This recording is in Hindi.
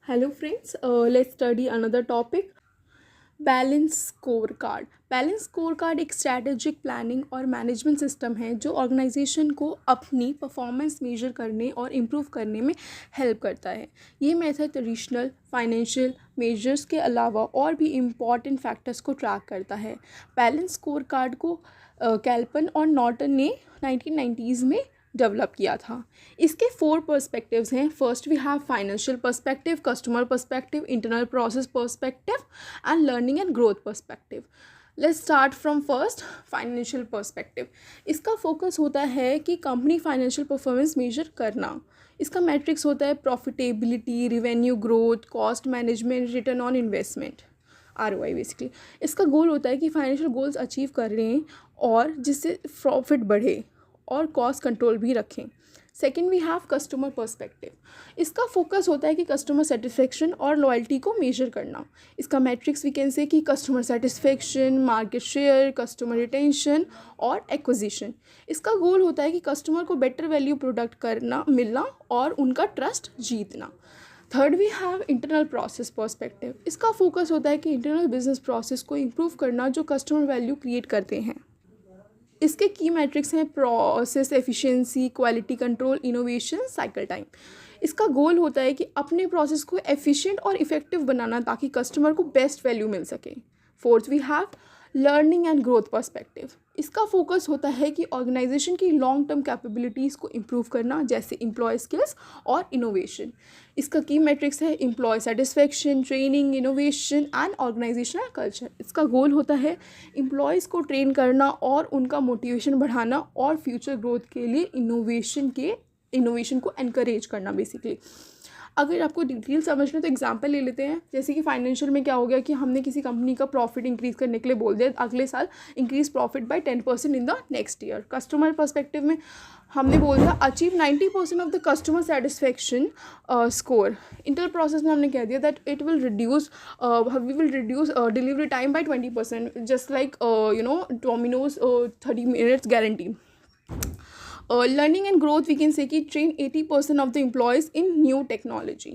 Hello friends, let's study another topic. Balance score card. Balance score card एक स्ट्रैटेजिक प्लानिंग और मैनेजमेंट सिस्टम है जो ऑर्गेनाइजेशन को अपनी परफॉर्मेंस मेजर करने और इम्प्रूव करने में हेल्प करता है। ये मेथड ट्रेडिशनल फाइनेंशियल मेजर्स के अलावा और भी इम्पॉर्टेंट फैक्टर्स को ट्रैक करता है। बैलेंस स्कोर कार्ड को कैल्पन और नॉर्टन ने 1990s में डेवलप किया था। इसके 4 पर्सपेक्टिव्स हैं। First we have financial perspective, customer perspective, internal process perspective and learning and growth perspective. Let's start from first financial perspective. इसका फोकस होता है कि कंपनी फाइनेंशियल परफॉर्मेंस मेजर करना। इसका मैट्रिक्स होता है profitability, revenue growth, cost management, return on investment, ROI basically. इसका गोल होता है कि फाइनेंशियल गोल्स अचीव कर लें और जिससे प्रॉफिट बढ़े और कॉस्ट कंट्रोल भी रखें। Second we have customer perspective. इसका फोकस होता है कि कस्टमर सेटिस्फेक्शन और लॉयल्टी को मेजर करना। इसका मैट्रिक्स वी कैन से कि customer satisfaction, market share, customer retention और एक्विजिशन। इसका गोल होता है कि कस्टमर को बेटर वैल्यू प्रोडक्ट करना मिलना और उनका ट्रस्ट जीतना। Third we have internal process perspective. इसका फोकस होता है कि इंटरनल बिजनेस प्रोसेस को इम्प्रूव करना जो कस्टमर वैल्यू क्रिएट करते हैं। इसके की मैट्रिक्स हैं process efficiency, quality control, innovation, cycle time. इसका गोल होता है कि अपने प्रोसेस को एफिशिएंट और इफ़ेक्टिव बनाना ताकि कस्टमर को बेस्ट वैल्यू मिल सके। Fourth we have learning and growth perspective. इसका फोकस होता है कि ऑर्गेनाइजेशन की लॉन्ग टर्म कैपेबिलिटीज़ को इम्प्रूव करना जैसे एम्प्लॉय स्किल्स और इनोवेशन। इसका की मैट्रिक्स है employee satisfaction, training, innovation and organisational culture. इसका गोल होता है एम्प्लॉयज़ को ट्रेन करना और उनका मोटिवेशन बढ़ाना और फ्यूचर ग्रोथ के लिए इनोवेशन को एनकरेज करना बेसिकली। अगर आपको डिटेल समझना तो एग्जांपल ले लेते हैं। जैसे कि फाइनेंशियल में क्या हो गया कि हमने किसी कंपनी का प्रॉफिट इंक्रीज़ करने के लिए बोल दिया, अगले साल increase profit by 10% in the next year. Customer perspective में हमने बोल दिया achieve 90% of the customer satisfaction score. Internal process में हमने कह दिया that we will reduce delivery time by 20%, just like Domino's 30 minutes guarantee. Learning and growth, we can say कि train 80% of the employees in new technology.